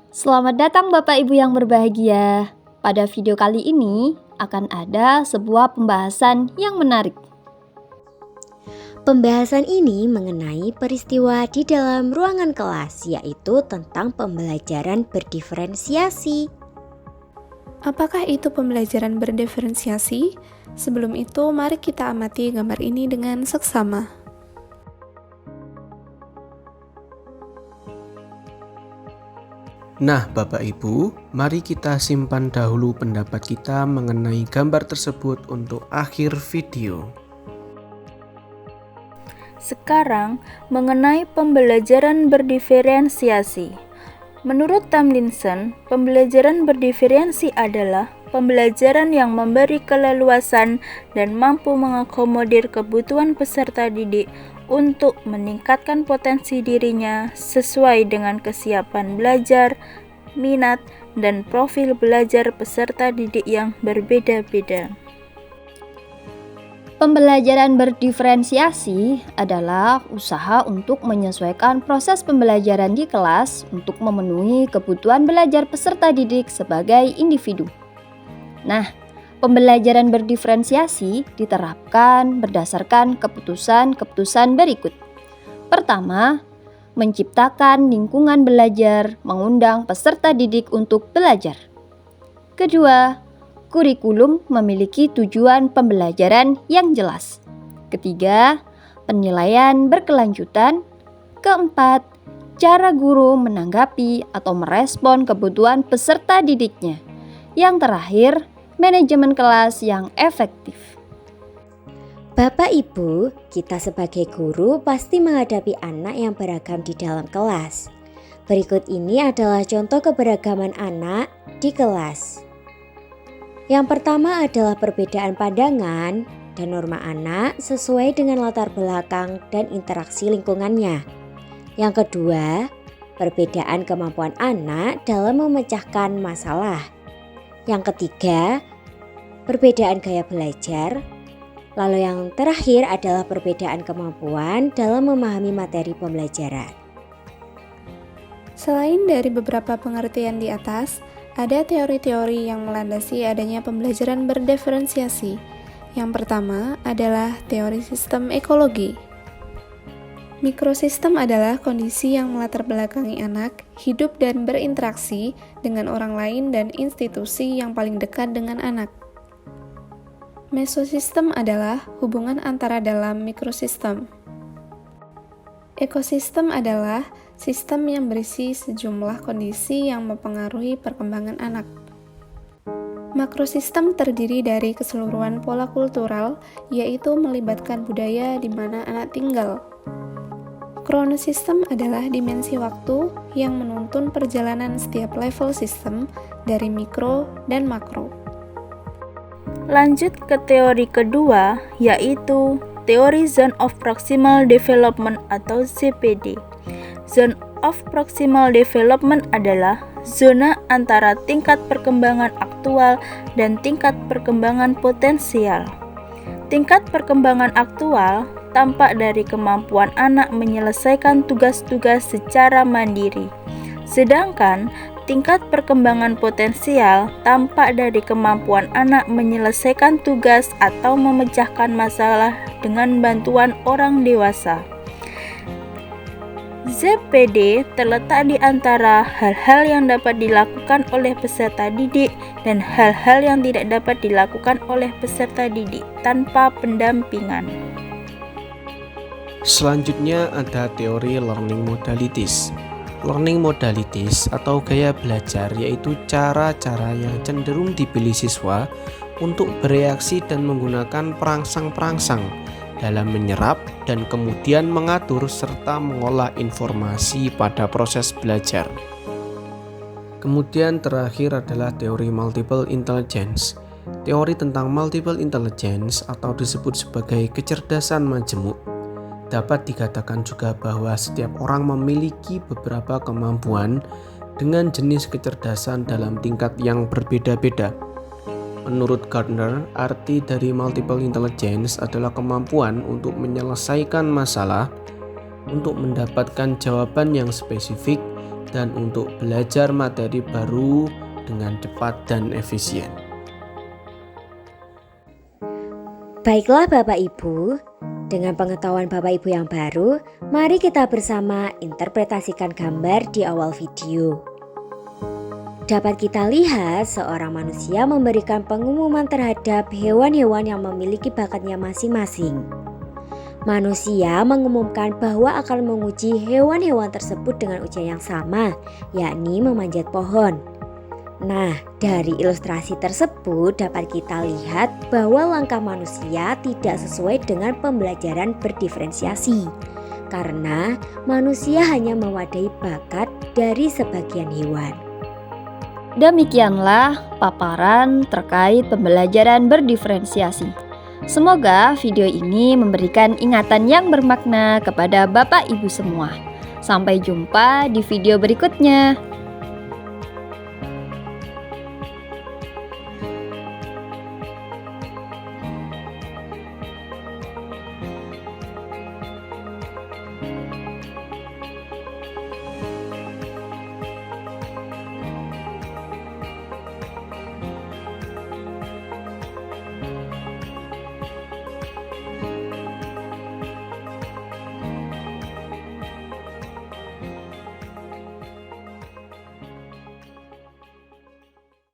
Selamat datang Bapak Ibu yang berbahagia. Pada video kali ini akan ada sebuah pembahasan yang menarik. Pembahasan ini mengenai peristiwa di dalam ruangan kelas, yaitu tentang pembelajaran berdiferensiasi. Apakah itu pembelajaran berdiferensiasi? Sebelum itu, mari kita amati gambar ini dengan seksama. Nah, Bapak Ibu, mari kita simpan dahulu pendapat kita mengenai gambar tersebut untuk akhir video. Sekarang, mengenai pembelajaran berdiferensiasi. Menurut Tomlinson, pembelajaran berdiferensi adalah pembelajaran yang memberi keleluasan dan mampu mengakomodir kebutuhan peserta didik untuk meningkatkan potensi dirinya sesuai dengan kesiapan belajar, minat, dan profil belajar peserta didik yang berbeda-beda. Pembelajaran berdiferensiasi adalah usaha untuk menyesuaikan proses pembelajaran di kelas untuk memenuhi kebutuhan belajar peserta didik sebagai individu. Nah, pembelajaran berdiferensiasi diterapkan berdasarkan keputusan-keputusan berikut. Pertama, menciptakan lingkungan belajar mengundang peserta didik untuk belajar. Kedua, kurikulum memiliki tujuan pembelajaran yang jelas. Ketiga, penilaian berkelanjutan. Keempat, cara guru menanggapi atau merespon kebutuhan peserta didiknya. Yang terakhir, manajemen kelas yang efektif. Bapak Ibu, kita sebagai guru pasti menghadapi anak yang beragam di dalam kelas. Berikut ini adalah contoh keberagaman anak di kelas. Yang pertama adalah perbedaan pandangan dan norma anak sesuai dengan latar belakang dan interaksi lingkungannya. Yang kedua, perbedaan kemampuan anak dalam memecahkan masalah. Yang ketiga, perbedaan gaya belajar. Lalu yang terakhir adalah perbedaan kemampuan dalam memahami materi pembelajaran. Selain dari beberapa pengertian di atas, ada teori-teori yang melandasi adanya pembelajaran berdiferensiasi. Yang pertama adalah teori sistem ekologi. Mikrosistem adalah kondisi yang melatar belakangi anak hidup dan berinteraksi dengan orang lain dan institusi yang paling dekat dengan anak. Mesosistem adalah hubungan antara dalam mikrosistem. Ekosistem adalah sistem yang berisi sejumlah kondisi yang mempengaruhi perkembangan anak. Makrosistem terdiri dari keseluruhan pola kultural, yaitu melibatkan budaya di mana anak tinggal. Kronosistem adalah dimensi waktu yang menuntun perjalanan setiap level sistem dari mikro dan makro. Lanjut ke teori kedua, yaitu teori Zone of Proximal Development atau ZPD. Zone of Proximal Development adalah zona antara tingkat perkembangan aktual dan tingkat perkembangan potensial. Tingkat perkembangan aktual tampak dari kemampuan anak menyelesaikan tugas-tugas secara mandiri. Sedangkan tingkat perkembangan potensial tampak dari kemampuan anak menyelesaikan tugas atau memecahkan masalah dengan bantuan orang dewasa. ZPD terletak di antara hal-hal yang dapat dilakukan oleh peserta didik dan hal-hal yang tidak dapat dilakukan oleh peserta didik tanpa pendampingan. Selanjutnya ada teori learning modalities. Learning modalities atau gaya belajar yaitu cara-cara yang cenderung dipilih siswa untuk bereaksi dan menggunakan perangsang-perangsang dalam menyerap dan kemudian mengatur serta mengolah informasi pada proses belajar. Kemudian terakhir adalah teori multiple intelligence. Teori tentang multiple intelligence atau disebut sebagai kecerdasan majemuk. Dapat dikatakan juga bahwa setiap orang memiliki beberapa kemampuan dengan jenis kecerdasan dalam tingkat yang berbeda-beda. Menurut Gardner, arti dari multiple intelligence adalah kemampuan untuk menyelesaikan masalah, untuk mendapatkan jawaban yang spesifik, dan untuk belajar materi baru dengan cepat dan efisien. Baiklah Bapak Ibu, dengan pengetahuan Bapak Ibu yang baru, mari kita bersama interpretasikan gambar di awal video. Dapat kita lihat seorang manusia memberikan pengumuman terhadap hewan-hewan yang memiliki bakatnya masing-masing. Manusia mengumumkan bahwa akan menguji hewan-hewan tersebut dengan ujian yang sama, yakni memanjat pohon. Nah, dari ilustrasi tersebut dapat kita lihat bahwa langkah manusia tidak sesuai dengan pembelajaran berdiferensiasi, karena manusia hanya mewadahi bakat dari sebagian hewan. Demikianlah paparan terkait pembelajaran berdiferensiasi. Semoga video ini memberikan ingatan yang bermakna kepada Bapak Ibu semua. Sampai jumpa di video berikutnya.